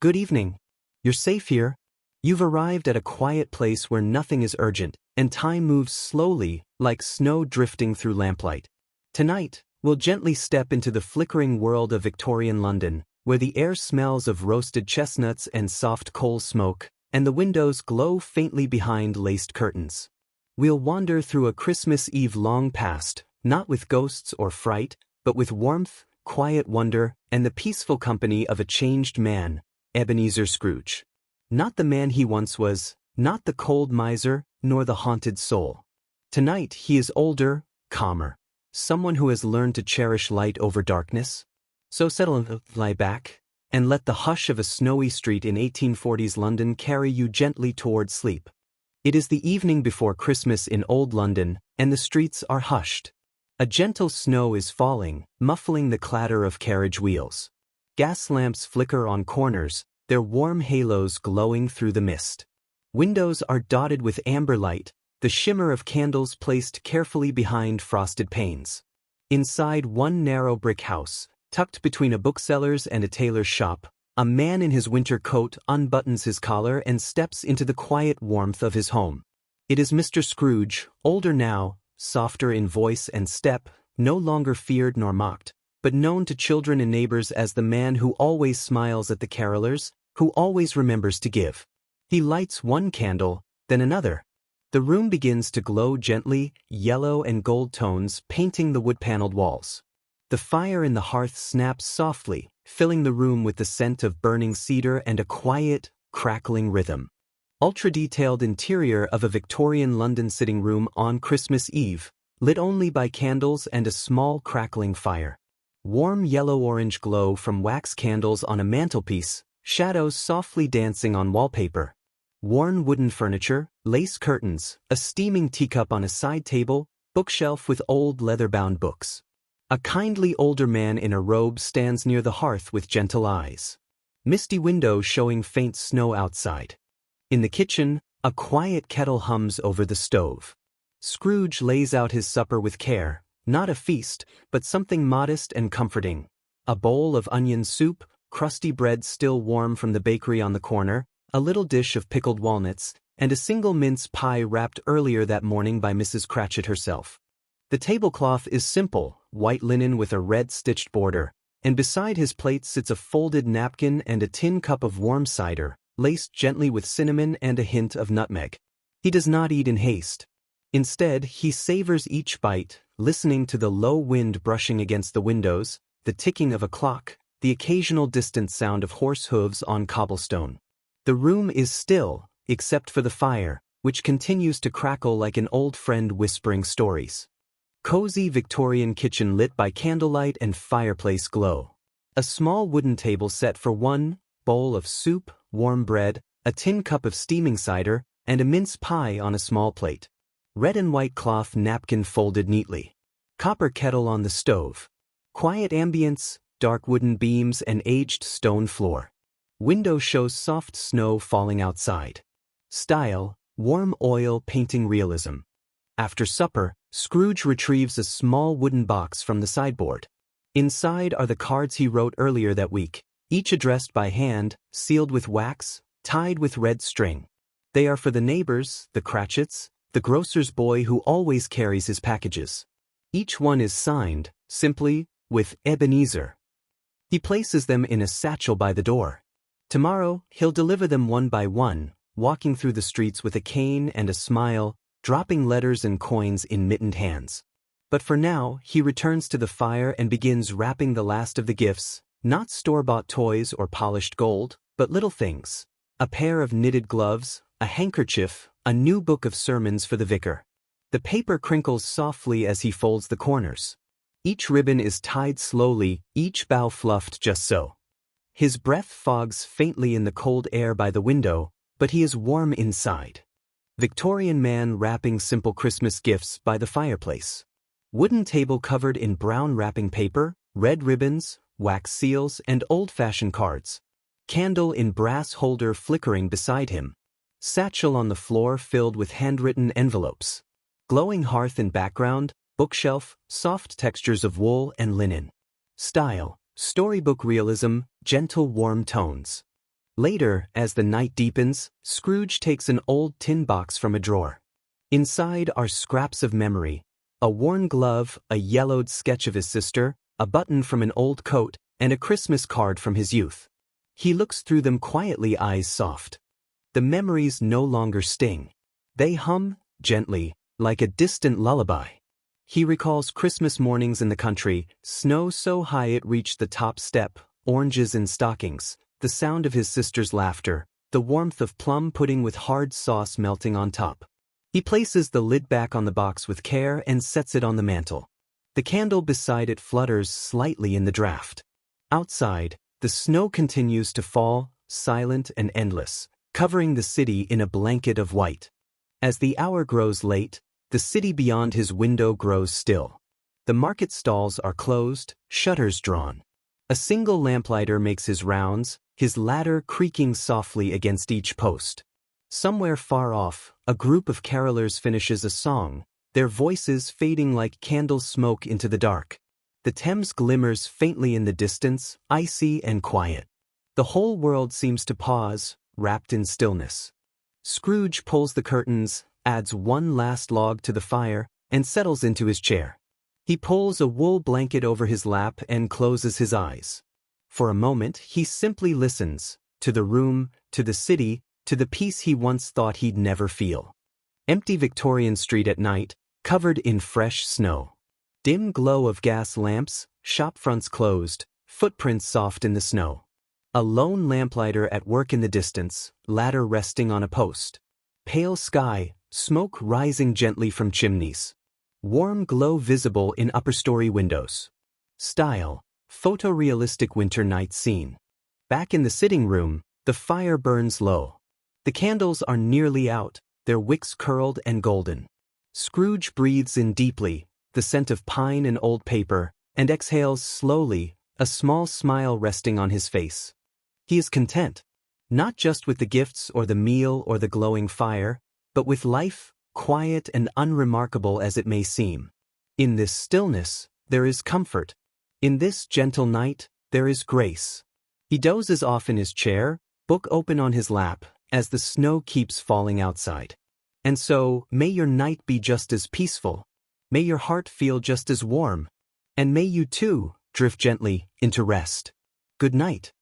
Good evening. You're safe here. You've arrived at a quiet place where nothing is urgent, and time moves slowly, like snow drifting through lamplight. Tonight, we'll gently step into the flickering world of Victorian London, where the air smells of roasted chestnuts and soft coal smoke, and the windows glow faintly behind laced curtains. We'll wander through a Christmas Eve long past, not with ghosts or fright, but with warmth, quiet wonder, and the peaceful company of a changed man, Ebenezer Scrooge. Not the man he once was, not the cold miser, nor the haunted soul. Tonight he is older, calmer, someone who has learned to cherish light over darkness. So settle, lie back, and let the hush of a snowy street in 1840s London carry you gently toward sleep. It is the evening before Christmas in Old London, and the streets are hushed. A gentle snow is falling, muffling the clatter of carriage wheels. Gas lamps flicker on corners, their warm halos glowing through the mist. Windows are dotted with amber light, the shimmer of candles placed carefully behind frosted panes. Inside one narrow brick house, tucked between a bookseller's and a tailor's shop, a man in his winter coat unbuttons his collar and steps into the quiet warmth of his home. It is Mr. Scrooge, older now, softer in voice and step, no longer feared nor mocked, but known to children and neighbors as the man who always smiles at the carolers, who always remembers to give. He lights one candle, then another. The room begins to glow gently, yellow and gold tones painting the wood-paneled walls. The fire in the hearth snaps softly, filling the room with the scent of burning cedar and a quiet, crackling rhythm. Ultra-detailed interior of a Victorian London sitting room on Christmas Eve, lit only by candles and a small crackling fire. Warm yellow-orange glow from wax candles on a mantelpiece, shadows softly dancing on wallpaper. Worn wooden furniture, lace curtains, a steaming teacup on a side table, bookshelf with old leather-bound books. A kindly older man in a robe stands near the hearth with gentle eyes. Misty windows showing faint snow outside. In the kitchen, a quiet kettle hums over the stove. Scrooge lays out his supper with care, not a feast, but something modest and comforting. A bowl of onion soup, crusty bread still warm from the bakery on the corner, a little dish of pickled walnuts, and a single mince pie wrapped earlier that morning by Mrs. Cratchit herself. The tablecloth is simple, white linen with a red stitched border, and beside his plate sits a folded napkin and a tin cup of warm cider, laced gently with cinnamon and a hint of nutmeg. He does not eat in haste. Instead, he savors each bite, listening to the low wind brushing against the windows, the ticking of a clock, the occasional distant sound of horse hooves on cobblestone. The room is still, except for the fire, which continues to crackle like an old friend whispering stories. Cozy Victorian kitchen lit by candlelight and fireplace glow. A small wooden table set for one, bowl of soup, warm bread, a tin cup of steaming cider, and a mince pie on a small plate. Red and white cloth napkin folded neatly. Copper kettle on the stove. Quiet ambience, dark wooden beams and aged stone floor. Window shows soft snow falling outside. Style, warm oil painting realism. After supper, Scrooge retrieves a small wooden box from the sideboard. Inside are the cards he wrote earlier that week, each addressed by hand, sealed with wax, tied with red string. They are for the neighbors, the Cratchits, the grocer's boy who always carries his packages. Each one is signed, simply, with Ebenezer. He places them in a satchel by the door. Tomorrow, he'll deliver them one by one, walking through the streets with a cane and a smile, dropping letters and coins in mittened hands. But for now, he returns to the fire and begins wrapping the last of the gifts, not store-bought toys or polished gold, but little things. A pair of knitted gloves, a handkerchief, a new book of sermons for the vicar. The paper crinkles softly as he folds the corners. Each ribbon is tied slowly, each bow fluffed just so. His breath fogs faintly in the cold air by the window, but he is warm inside. Victorian man wrapping simple Christmas gifts by the fireplace. Wooden table covered in brown wrapping paper, red ribbons, wax seals, and old-fashioned cards. Candle in brass holder flickering beside him. Satchel on the floor filled with handwritten envelopes. Glowing hearth in background, bookshelf, soft textures of wool and linen. Style, storybook realism, gentle warm tones. Later, as the night deepens, Scrooge takes an old tin box from a drawer. Inside are scraps of memory, a worn glove, a yellowed sketch of his sister, a button from an old coat, and a Christmas card from his youth. He looks through them quietly, eyes soft. The memories no longer sting. They hum, gently, like a distant lullaby. He recalls Christmas mornings in the country, snow so high it reached the top step, oranges in stockings, the sound of his sister's laughter, the warmth of plum pudding with hard sauce melting on top. He places the lid back on the box with care and sets it on the mantel. The candle beside it flutters slightly in the draft. Outside, the snow continues to fall, silent and endless, covering the city in a blanket of white. As the hour grows late, the city beyond his window grows still. The market stalls are closed, shutters drawn. A single lamplighter makes his rounds, his ladder creaking softly against each post. Somewhere far off, a group of carolers finishes a song, their voices fading like candle smoke into the dark. The Thames glimmers faintly in the distance, icy and quiet. The whole world seems to pause, wrapped in stillness. Scrooge pulls the curtains, adds one last log to the fire, and settles into his chair. He pulls a wool blanket over his lap and closes his eyes. For a moment, he simply listens, to the room, to the city, to the peace he once thought he'd never feel. Empty Victorian Street at night, covered in fresh snow. Dim glow of gas lamps, shop fronts closed, footprints soft in the snow. A lone lamplighter at work in the distance, ladder resting on a post. Pale sky, smoke rising gently from chimneys. Warm glow visible in upper-story windows. Style, photorealistic winter night scene. Back in the sitting room, the fire burns low. The candles are nearly out, their wicks curled and golden. Scrooge breathes in deeply, the scent of pine and old paper, and exhales slowly, a small smile resting on his face. He is content, not just with the gifts or the meal or the glowing fire, but with life, quiet and unremarkable as it may seem. In this stillness, there is comfort. In this gentle night, there is grace. He dozes off in his chair, book open on his lap, as the snow keeps falling outside. And so, may your night be just as peaceful. May your heart feel just as warm. And may you too drift gently into rest. Good night.